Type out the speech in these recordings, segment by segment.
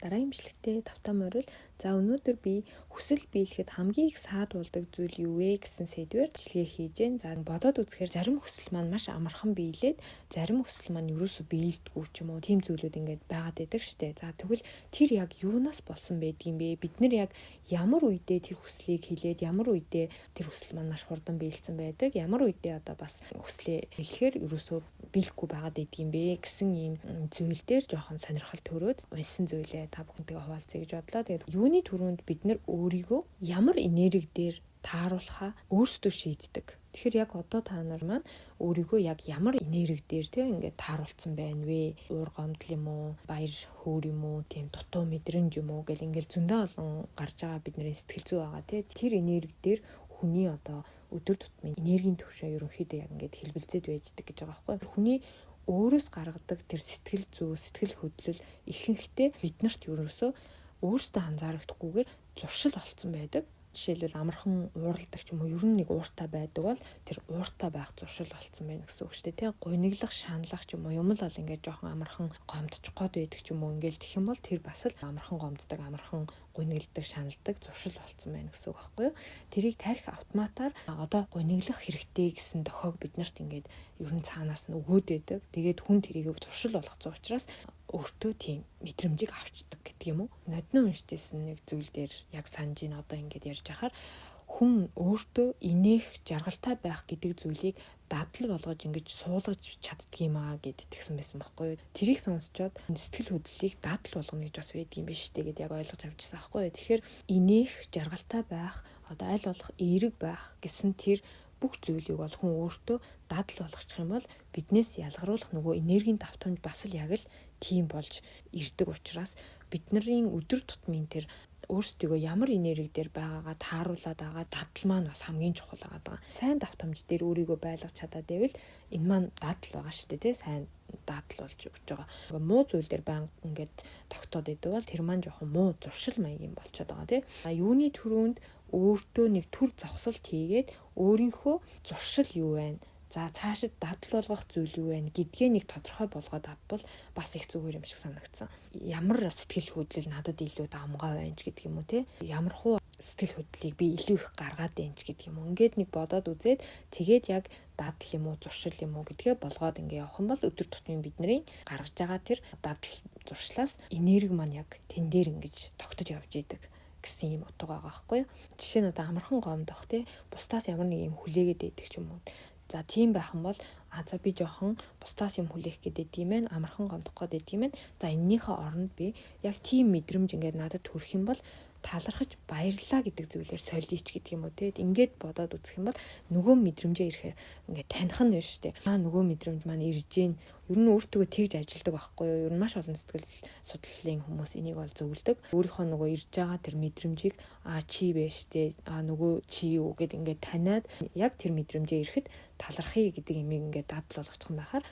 Дараагийн бичлэгтээ тавтаа морил. За өнөөдөр би хүсэл биелэхэд хамгийн их саадуулдаг зүйл юу вэ гэсэн сэдвээр бичлэгээ хийж гэн. За бодоод үзэхээр зарим хүсэл маань маш амархан биелээд зарим хүсэл маань ерөөсөө биелдэггүй ч юм уу. Тийм зүйлүүд ингээд байгаад байдаг штэ. За тэгвэл тэр яг юунаас болсон байдгийм бэ? Бид нар яг ямар үедээ тэр хүслийг хийлээд ямар үедээ тэр хүсэл маань маш хурдан биелсэн байдаг? Ямар үедээ одоо бас хүслээ хэлэхээр ерөөсөө биелэхгүй байгаад байдгийм бэ гэсэн ийм зүйл дээр жоохон сонирхол төрөөд уншсан зүйлээ та бүхэнтэйгээ хуваалцъя гэж бодлоо. Тэгээд юуны түрүүнд бид нар өөрийгөө ямар энерги дээр тааруулахаа өөрсдөө шийддэг. Тэгэхээр яг одоо та нар маань өөрийгөө яг ямар энерги дээр ингээд тааруулсан байна вэ? Уур гомдол юм уу? Баяр хөөр юм уу? Тийм дутуу мэдрэмж юм уу? Гэл ингээд зөндөө олон гарч байгаа бидний сэтгэл зүй байгаа тий. Тэр энерги дээр хүний одоо өдөр тутмын энергийн түвшин ерөнхийдөө яг ингээд хэлбэлзээд байждаг гэж байгаа байхгүй. Хүний өөрөөс гаргадаг тэр сэтгэл зүй, сэтгэл хөдлөл ихэнхдээ биднэрт ерөөсөө өөртөө анзаарахдахгүйгээр зуршил болцсон байдаг. Жишээлбэл амархан уурладаг ч юм уу, ер нь нэг ууртай байдаг бол тэр ууртай байх зуршил болцсон байна гэсэн үг шүү дээ. Тэ гониглах, шаналах ч юм уу, юм л бол ингээд жоохон амархан гомдчих гээд байдаг ч юм уу, ингээд тэгэх юм бол тэр бас л амархан гомддог, амархан гонигладаг, шаналдаг зуршил болцсон байна гэсэн үг байхгүй юу? Тэрийг тарих автоматар одоо гониглах хэрэгтэй гэсэн дохойг биднэрт ингээд ер нь цаанаас нь өгөөд байдаг. Тэгээд хүн тэрийг зуршил болгоцсон учраас өөртөө тийм мэдрэмжийг авчдаг гэдэг юм уу. Нодны уншижсэн нэг зүйл дээр яг санаж ин одоо ингэж ярьж байхаар хүн өөртөө инээх жаргалтай байх гэдэг зүйлийг дадал болгож ингэж суулгаж чаддаг юм аа гэд тэгсэн байсан байхгүй юу. Тэрийг сонсчоод сэтгэл хөдлөлийг дадал болгоно гэж бас байдаг юм биш үү гэд яг ойлгож авчихсан байхгүй юу. Тэгэхээр инээх жаргалтай байх, одоо аль болох эерэг байх гэсэн тэр бүх зүйлийг бол хүн өөртөө дадал болгочих юм бол биднээс ялгаруулах нөгөө энергийн давтамж бас л яг л тийм болж ирдэг учраас бидний өдөр тутмын тэр өөрсдөө ямар энерги дээр байгаагаа тааруулаад байгаа дадал маань бас хамгийн чухал байгаа. Сайн давтамж дээр өөрийгөө байлгах чадаад байвал энэ маань дадал байгаа шүү дээ, тий? Сайн дадал болж өгч байгаа. Муу зүйл дээр баян ингээд тогтоод идэг бол тэр маань жоохон муу зуршил маягийн болчиход байгаа, тий? Юуны түрүүнд өөртөө нэг төр зогсолт хийгээд өөрийнхөө зуршил юу вэ? За цаашид дадал болгох зүйл юу вэ гэдгээ нэг тодорхой болгоод авбал бас их зүгээр юм шиг санагдсан. Ямар сэтгэл хөдлөл надад илүү давмгай байна ч гэдэг юм уу те. Ямар хуу сэтгэл хөдлөлийг би илүү их гаргаад байна ч гэдэг юм. Ингээд нэг бодоод үзээд тэгээд яг дадал юм уу зуршил юм уу гэдгээ болгоод ингээ явах юм бол өдөр тутмын бидний гаргаж байгаа тэр дадал зуршлаас энерги маань яг тэн дээр ингэж тогтож явж идэг гэсэн юм утга байгаа байхгүй юу. Жишээ нь одоо амархан гомдох те. Бусдаас ямар нэг юм хүлээгээд идэх ч юм уу. За тийм байх юм бол за би жоохон бусдаас юм хүлээх гэдэг юм байна. Амархан гомдох гэдэг юм байна. За эннийхээ оронд би яг тийм мэдрэмж ингээд надад төрөх юм бол талархаж баярлаа гэдэг зүйлээр солиоч гэдэг юм уу те. Ингээд бодоод үзэх юм бол нөгөө мэдрэмжээ ирэхээр ингээд таних нь байна шүү дээ. Нөгөө мэдрэмж маань ирж гин. Ер нь өөртөө тэгж ажилдаг байхгүй юу? Ер нь маш олон сэтгэл судлалын хүмүүс энийг бол зөвлөдөг. Өөрийнхөө нөгөө ирж байгаа тэр мэдрэмжийг чи байж тээ. Нөгөө чи юу гэд ингээд таниад яг тэр мэдрэмжээ ирэхэд талархъя гэдэг имийг ингээд дадал болгочих юм байхаар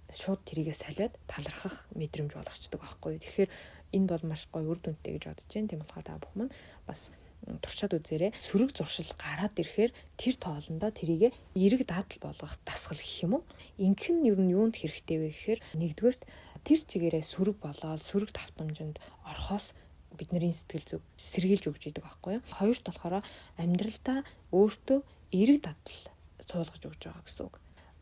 шууд тэрийгээ солиод талархах мэдрэмж болгочдөг байхгүй юу. Тэгэхээр энэ бол маш гоё үр дүнтэй гэж бодож байна. Тийм болохоор та бүхэн бас туршаад үзээрэй. Сөрөг зуршил гараад ирэхээр тэр тоолондоо тэрийгээ эерэг дадал болгох дасгал гэх юм уу. Ингэх нь ер нь юунд хэрэгтэй вэ гэхээр нэгдүгээрт тэр чигээрээ сөрөг болоод сөрөг давтамжинд орхоос бидний сэтгэл зүг сэргийлж өгч идэг байхгүй юу. Хоёрт болохоор амьдралдаа өөртөө эерэг дадал суулгаж өгч байгаа гэсэн үг.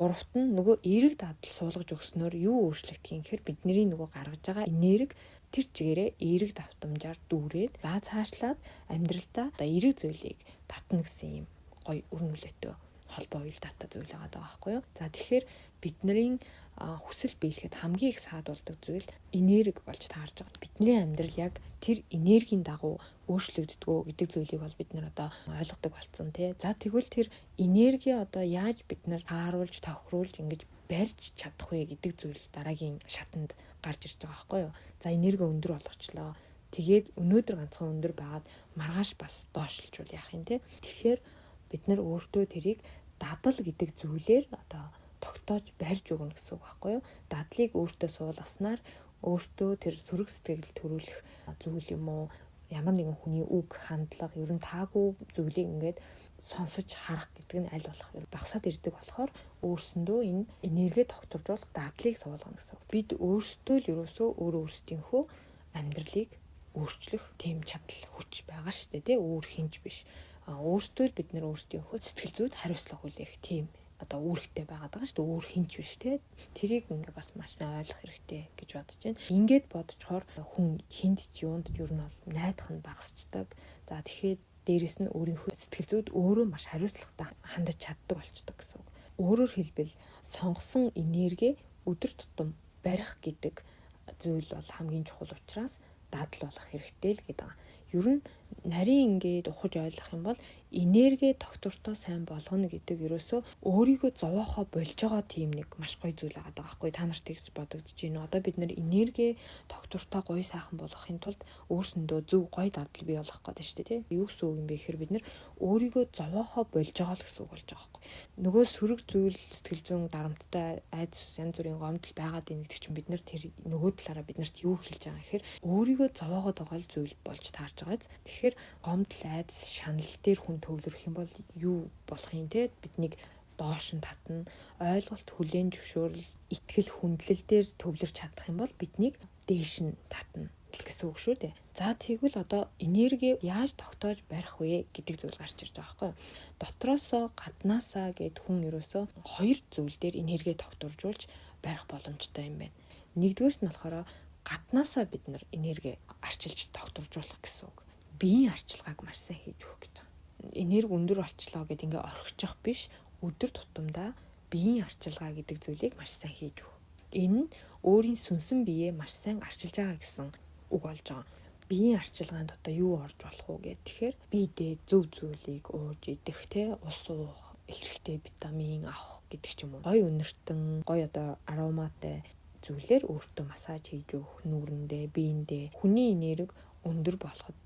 Гуравт нь нөгөө эерэг дадал суулгаж өгснөөр юу өөрчлөгдөх юм гэхээр бидний нөгөө гаргаж байгаа энерги тэр чигээрээ эерэг давтамжаар дүүрээд цаашлаад амьдралдаа одоо эерэг зүйлийг татна гэсэн юм гоё үр нөлөөтэй холбоо уял дата зүйл байгаа байхгүй юу. За тэгэхээр бидний хүсэл биелэхэд хамгийн их саадуулдаг зүйл энерги болж таарж байгаа. Бидний амьдрал яг тэр энергийн дагуу өөрчлөгддөг гэдэг зүйлийг бол бид нар одоо ойлгодог болсон тий. За тэгвэл тэр энерги одоо яаж бид нар тааруулж тохируулж ингэж барьж чадах вэ гэдэг зүйл дараагийн шатанд гарч ирж байгаа байхгүй юу. За энерги өндөр болгочлоо. Тэгээд өнөөдөр ганцхан өндөр байгаад маргааш бас доошлжвал яах юм те. Тэгэхээр бид нар өөртөө тэрийг дадал гэдэг зүйлээр одоо тогтоож барьж өгнө гэсэн үг байхгүй юу. Дадлыг өөртөө суулгаснаар өөртөө тэр сөрөг сэтгэл төрүүлэх зүйл юм уу, ямар нэгэн хүний үг, хандлага, ер нь таагүй зүйлийг ингээд сонсож харах гэдэг нь аль болох багасаад ирдэг болохоор өөрсөндөө энэ энерги тогтворжуулах дадлыг суулгана гэсэн үг. Бид өөрсдөө л ерөөсөө өөрсдийнхөө амьдралыг өөрчлөх тийм чадал хүч байгаа шүү дээ, тий, өөр хинж биш. Өөртөө л бид нэр өөрсдийнхөө сэтгэл зүйд хариуцлага хүлээх тийм одоо үүрэгтэй байгаад байгаа шүү дээ, өөр хинж биш, тий. Тэрийг ингээ бас маш сайн ойлгох хэрэгтэй гэж бодож байна. Ингээд бодцохоор хүн хинд ч юунд ч ер нь бол найдах нь багасчдаг. За тэгэхээр дээрэс нь өөрийнхөө сэтгэл зүйд өөрөө маш хариуцлагатай хандаж чаддаг болчдөг гэсэн үг. Өөрөөр хэлбэл сонгосон энерги өдөр тутам барих гэдэг зүйл бол хамгийн чухал учраас дадал болох хэрэгтэй л гэдэг. Ер нь нарийн ингээд ухаж ойлгох юм бол энерги доктортой сайн болгоно гэдэг ерөөсөө өөрийгөө зовоохоо болж байгаа тийм нэг маш гоё зүйл байгаа байхгүй. Та нарт тэгс бодогдож байна. Одоо бид нэр энерги доктортой гоё сайхан болгохын тулд өөрсөндөө зөв гоё дадал бий болгох гэдэг шүү дээ, тий. Юу гэсэн үг юм бэ гэхээр бид нэр өөрийгөө зовоохоо болж байгаа л гэсэн үг болж байгаа байхгүй. Нөгөө сөрөг зүйл сэтгэл зүйн дарамттай айдас янз бүрийн гомдол байгаад байна гэдэг чинь бид нэр тэр нөгөө талаараа биднэрт юу хэлж байгаа гэхээр өөрийгөө зовоогоод байгаа л зүйл болж таарж байгаа. Тэгэхээр гомдол айдас шанал дээр хүн төвлөрөх юм бол юу болох юм те, биднийг доош нь татна, ойлголт хүлээн зөвшөөрөл итгэл хүндлэл дээр төвлөрч чадах юм бол биднийг дээш нь татна гэсэн үг шүү дээ. За тэгвэл одоо энерги яаж тогтоож барих вэ гэдэг зүйл гарч ирж байгаа байхгүй юу? Дотроосоо гаднаасаа гэд хүн ерөөсөө хоёр зүйл дээр энерги тогтворжуулж барих боломжтой юм байна. Нэгдүгээрт нь болохоор гаднаасаа бид нар энерги арчилж тогтворжуулах гэсэн үг. Биеийн арчилгааг маш сайн хийж өгөх гэж байгаа. Энерги өндөр болчлоо гэд ингээ орхичих биш, өдөр тутамдаа биеийн арчилгаа гэдэг зүйлийг маш сайн хийж өгөх. Энэ нь өөрийн сүнсэн биеэ маш сайн арчилж байгаа гэсэн үг болж байгаа. Биеийн арчилгаанд одоо юу орж болох вэ гэхээр биедээ зөв зүйлийг ууж идэх, те, ус уух, хэрэгтэй витамин авах гэдэг ч юм уу. Гой үнэртэн, гой одоо ароматай зүйлээр өөртөө массаж хийж өгөх, нүүрэндээ, биендээ хүний энерги өндөр болоход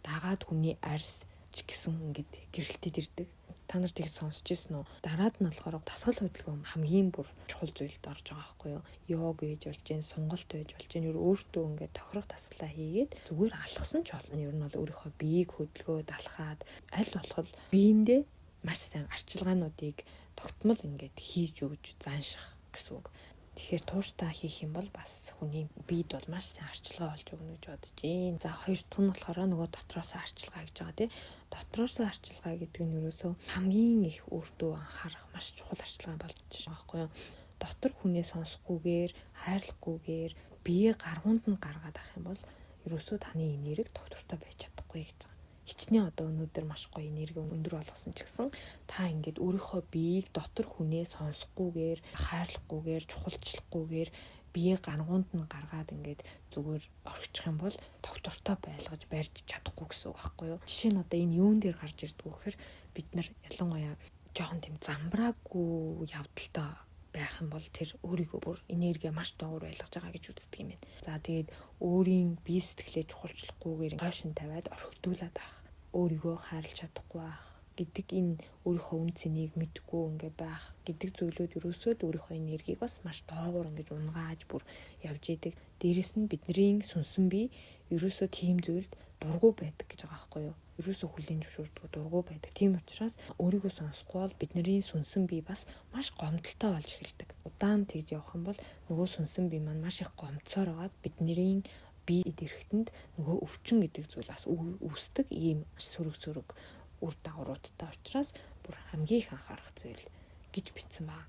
дагаад хүний арьс ч гэсэн ингээд гэрэлтэд ирдэг. Та нар тийг сонсч ирсэн үү? Дараад нь болохоор дасгал хөдөлгөөн хамгийн бүр чухал зүйлд орж байгаа байхгүй юу? Йог хийж болж гин, сонголт байж болж гин, өөртөө ингээд тохирох дасгалаа хийгээд зүгээр алхсан ч болно. Ер нь бол өөрийнхөө биеийг хөдөлгөөд алхаад аль болох биендээ маш сайн арчилгаануудыг тогтмол ингээд хийж өгж занших гэсэн үг. Тэгэхээр тууштай хийх юм бол бас хүний биед бол маш сайн арчилгаа болж өгнө гэж бодож байна. За хоёр дахь нь болохоор нөгөө дотроос арчилгаа гэж байгаа тий. Дотроос арчилгаа гэдэг нь ерөөсөө хамгийн их өөртөө анхаарах маш чухал арчилгаа болж байгаа байхгүй юу? Дотор хүнээ сонсохгүйгээр, хайрлахгүйгээр бие гаргуунд нь гаргаад ах юм бол ерөөсөө таны энерги доктортой байж чадахгүй гэж байгаа. Хичнээн одоо өнөөдөр маш гоё энерги өндөр болгосон ч гэсэн та ингээд өөрийнхөө биеийг дотор хүнээ сонсохгүйгээр, хайрлахгүйгээр, чухалчлахгүйгээр бие гаргуунд нь гаргаад ингээд зүгээр орхичих юм бол доктортой байлгаж барьж чадахгүй гэсэн үг байхгүй юу? Жишээ нь одоо энэ юун дээр гарч ирдэг вэ гэхээр бид нар ялангуяа жоохон тийм замбраагүй явдалтай байх юм бол тэр өөрийгөө бүр энерги маш доогуур байлгаж байгаа гэж үздэг юм байна. За тэгээд өөрийн бие сэтгэлээ чухалчлахгүйгээр хойшин тавиад орхигдуулаад байх, өөрийгөө хайрлаж чадахгүй байх гэдэг энэ өөрийнхөө үн цэнийг мэдгүй ингээ байх гэдэг зүйлүүд ерөөсөө өөрийнхөө энергийг бас маш доогуур ингэж унгааж бүр явж идэг. Дээрэс нь бидний сүнсэн бие ерөөсөө тийм зүйлд дургу байдаг гэж байгаа байхгүй юу? Ерөөсөө хүлээн зөвшөөрдөг дургу байдаг. Тийм учраас өөрийгөө сонсохгүй бол бидний сүнсэн бие бас маш гомдолтой болж эхэлдэг. Удаан тэгж явах юм бол нөгөө сүнсэн бие маань маш их гомдсоор байгаад бидний бие эдэрхтэнд нөгөө өвчин гэдэг зүйл бас үүсдэг ийм сөрөг үр дагавруудтай учраас бүр хамгийн их анхаарах зүйл гэж бичсэн байна.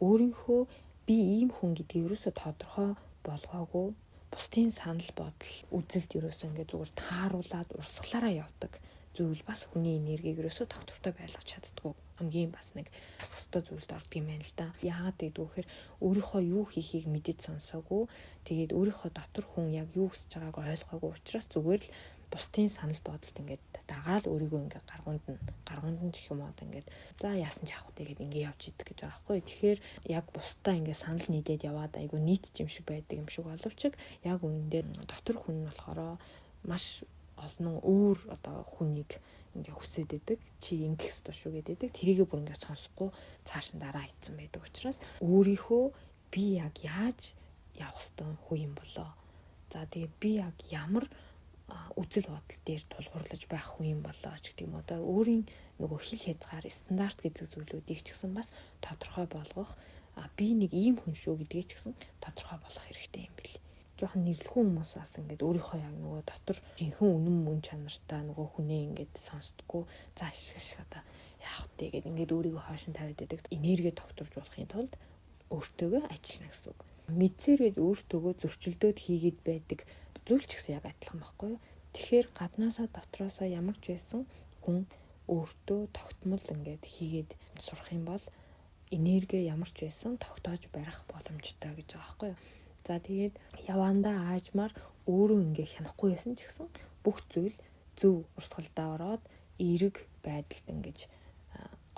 Өөрийнхөө би ийм хүн гэдгийг ерөөсөө тодорхой болгоогүй бусдын санал бодол үзэлд ерөөсөө ингээд зүгээр тааруулаад урсгалаараа явдаг зүйл бас хүний энергийг ерөөсөө доктортой байлгаж чаддгүй хамгийн бас нэг асуух зүйлд ордог юм байна л да. Яагаад гэдэг вэ гэхээр өөрийнхөө юу хийхийг мэдэж сонсоогүй, тэгээд өөрийнхөө дотор хүн яг юу хүсэж байгааг ойлгоогүй учраас зүгээр л бусдын санал бодолд ингээд дагаал өөрийгөө ингээд гаргуунд нь ч юм уу ингээд за яасан ч явах тэгээд ингээд явж идэг гэж байгаа байхгүй. Тэгэхээр яг бусдаа ингээд санал нийлээд яваад айгу нийт юм шиг байдаг юм шиг боловч яг үүндээ дотор хүн нь болохоор маш олон өөр одоо хүнийг ингээ хүсээд идэг, чи ингэх ёстой шүү гэдэг. Тэрийгэ бүр ингээ сонсохгүй цааш нь дараа ийцсан байдаг учраас өөрийнхөө би яг яаж явах ёстой хүү юм болоо. За тэгээ би яг ямар үзэл бодол дээр тулгуурлаж байх хүү юм болоо ч гэдэг юм. Одоо өөрийн нөгөө хил хязгаар стандарт гэдэг зүйлүүдийг ч гэсэн бас тодорхой болгох, би нэг ийм хүн шүү гэдгийг ч гэсэн тодорхой болгох хэрэгтэй юм бэл. жоохон нэрлэхүүн хүмүүс бас ингээд өөрийнхөө яг нөгөө дотор жинхэнэ үнэн мөн чанартай нөгөө хүнээ ингээд сонсдгоо зааш одоо яах вэ гэдэг ингээд өөрийгөө хойш нь тавиад байдаг. Энерги тогтворжуулахын тулд өөртөөгөө ажиллана гэсэн үг. Мэдсээр байж өөртөөгөө зөрчилдөөд хийгээд байдаг зүйл ч гэсэн яг адилхан байхгүй юу? Тэгэхээр гаднаасаа дотроосоо ямар ч байсан хүн өөртөө тогтмол ингээд хийгээд сурах юм бол энерги ямар ч байсан тогтоож барих боломжтой гэж байгаа байхгүй юу? За тэгээд явандаа аажмаар өөрөө ингээ хянахгүй байсан ч гэсэн бүх зүйл зөв урсгалдаа ороод эерэг байдалд ингэж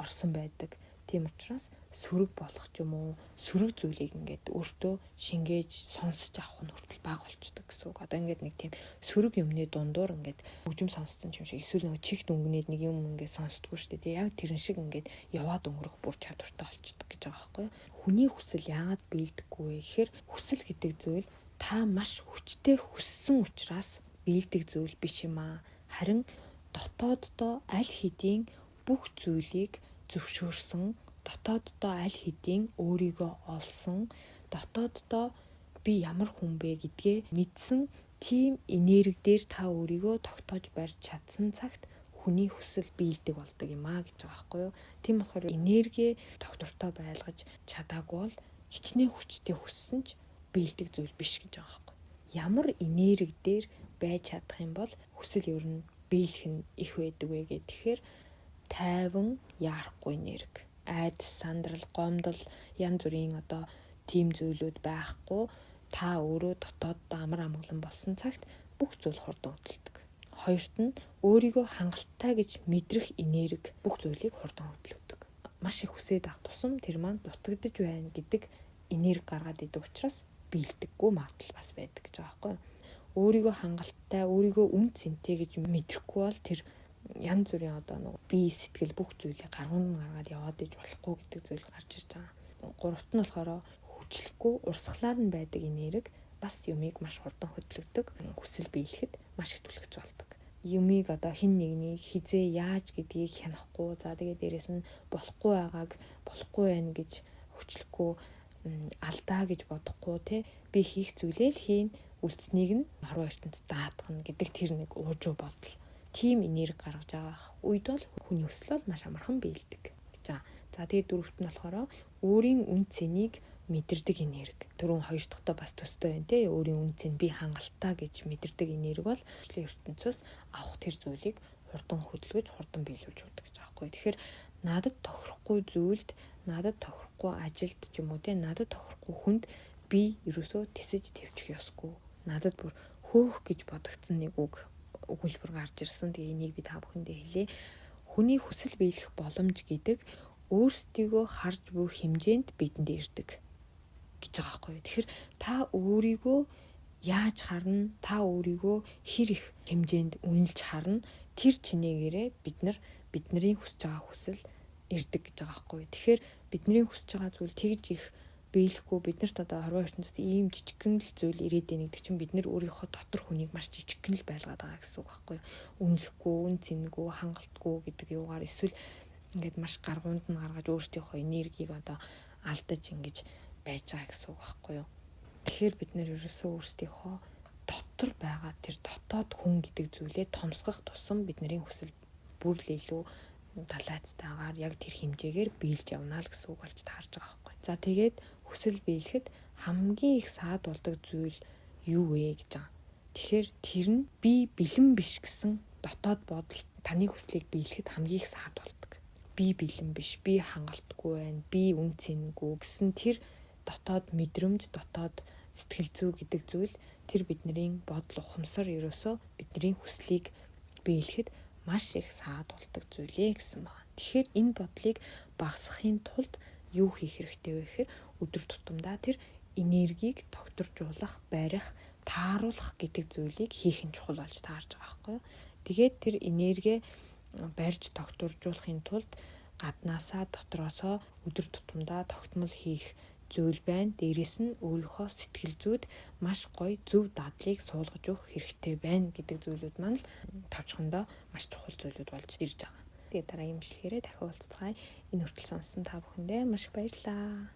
орсон байдаг. Тийм учраас сөрөг болох ч юм уу сөрөг зүйлийг ингээд өөртөө шингээж сонсож авах нь хүртэл бага болчдөг гэсэн үг. Одоо ингээд нэг тийм сөрөг юмны дундуур ингээд хөгжим сонссон юм шиг эсвэл нөгөө чих дүнгнээд нэг юм ингээд сонсдгоо шүү дээ. Яг тэрэн шиг ингээд яваад өнгөрөх бүр чадвартай болчдөг гэж байгаа байхгүй юу? Хүний хүсэл яагаад биелдэггүй вэ гэхээр хүсэл гэдэг зүйл та маш хүчтэй хүссэн учраас биелдэг зүйл биш юм аа. Харин дотооддоо аль хэдийн бүх зүйлийг зөвшөөрсөн, дотооддоо аль хэдийн өөрийгөө олсон, дотооддоо би ямар хүн бэ гэдгээ мэдсэн тийм энерги дээр та өөрийгөө тогтоож барьж чадсан цагт хүний хүсэл биелдэг болдог юм аа гэж байгаа байхгүй юу. Тийм болохоор энерги тогтвортой байлгаж чадаагүй бол хичнээн хүчтэй хүссэн ч биелдэг зүйл биш гэж байгаа байхгүй. Ямар энерги дээр байж чадах юм бол хүсэл ер нь биелэх нь их байдаг вэ гэхээр тайван яарахгүй энерги, айдас, сандрал, гомдол, янз бүрийн одоо тийм зүйлүүд байхгүй та өөрөө дотооддоо амар амгалан болсон цагт бүх зүйл хурдан хөдөлдөг. Хоёрт нь өөрийгөө хангалттай гэж мэдрэх энерги бүх зүйлийг хурдан хөдөлгдөг. Маш их хүсээд авах тусам тэр маань дутагдж байна гэдэг энерги гаргаад идэг учраас биелдэггүй магадлал бас байдаг гэж байгаа байхгүй юу. Өөрийгөө хангалттай, өөрийгөө үн цэнтэй гэж мэдрэхгүй бол тэр янз бүрийн одоо нэг бие сэтгэл бүх зүйлийг гаргуун гаргаад яваад иж болохгүй гэдэг зүйл гарч ирж байгаа. Гуравт нь болохоор хүчлэхгүй урсгалаар нь байдаг энерги бас юмыг маш хурдан хөдөлгдөг. Хүсэл биелэхэд маш их түлхэж болдог. Юмыг одоо хин нэгнийг хизээ яаж гэдгийг хянахгүй. За тэгээд дээрэс нь болохгүй байгааг болохгүй байна гэж хүчлэхгүй алдаа гэж бодохгүй те би хийх зүйлээ л хийн үлдснийг нь харуу ертөнцид даатгах гэдэг тэр нэг уужуу бодол. Тим энерги гаргаж байгаа үед бол хүний хүсэл бол маш амархан биелдэг гэж байгаа. За тэгээд дөрөвт нь болохоор өөрийн үн цэнийг мэдэрдэг энерги. Түрүүн хоёр дахьтаа бас төстэй байна те өөрийн үн цэн би хангалттай гэж мэдэрдэг энерги бол ертөнцөөс авах тэр зүйлийг хурдан хөдөлгөж хурдан биелүүлж өгдөг гэж байгаа байхгүй. Тэгэхээр надад тохирохгүй зүйлд, надад тохирохгүй ажилд ч юм уу те надад тохирохгүй хүнд би ерөөсөө тисэж твчих ёсгүй. Надад бүр хөөх гэж бодогдсон нэг өгүүлбэр гарч ирсэн. Тэгээ энийг би та бүхэндээ хэлье. Хүний хүсэл биелэх боломж гэдэг өөрсдийгөө харж буй хэмжээнд бидэнд ирдэг гэж байгаа байхгүй юу. Тэгэхээр та өөрийгөө яаж харна, та өөрийгөө хэр их хэмжээнд үнэлж харна, тэр чинээгээрээ бидний хүсэж байгаа хүсэл ирдэг гэж байгаа байхгүй юу. Тэгэхээр бидний хүсэж байгаа зүйл тэгж их биелэхгүй биднэрт одоо хорвоо ертөнцид ийм жижигхэн л зүйл ирээд байна гэдэг чинь бид нэр өөрийнхөө дотор хүнийг маш жижигхэн л байлгаад байгаа гэсэн үг байхгүй юу. Үнэлэхгүй, үн цэнэгүй, хангалтгүй гэдэг юугаар эсвэл ингээд маш гаргуунд нь гаргаж өөртөөхөө энергийг одоо алдаж ингэж байж байгаа гэсэн үг байхгүй юу. Тэгэхээр бид нэр ерөөсөө өөрсдийнхөө дотор байгаа тэр дотоод хүн гэдэг зүйлээ томсгох тусам бидний хүсэл бүр л илүү талаацтайгаар яг тэр хэмжээгээр биелж явна л гэсэн үг болж таарж байгаа байхгүй. За тэгээд хүсэл биелэхэд хамгийн их саад болдог зүйл юу вэ гэж байгаа. Тэгэхээр тэр нь би бэлэн биш гэсэн дотоод бодол таны хүслийг биелэхэд хамгийн их саад болдог. Би бэлэн биш, би хангалтгүй байна, би үн цэнэгүй гэсэн тэр дотоод мэдрэмж, дотоод сэтгэл зүй гэдэг зүйл тэр бидний бодол ухамсар ерөөсөө бидний хүслийг биелэхэд маш их саад болдог зүйлээ гэсэн байна. Тэгэхээр энэ бодлыг багасгахын тулд юу хийх хэрэгтэй вэ гэхээр өдөр тутамдаа тэр энергийг тогтворжуулах, барих, тааруулах гэдэг зүйлийг хийх нь чухал болж таарж байгаа байхгүй юу. Тэгээд тэр энерги барьж тогтворжуулахын тулд гаднаасаа дотроосоо өдөр тутамдаа тогтмол хийх зүйл байна. Дээрээс нь өөрийнхөө сэтгэл зүйд маш гоё зөв дадлыг суулгаж өгөх хэрэгтэй байна гэдэг зүйлүүд маань л тавчхандаа маш чухал зүйлүүд болж ирж байгаа. Тэгээд дараагийн бичлэгээрээ дахин уулзцгаая. Энэ хүртэл сонссон та бүхэндээ маш баярлалаа.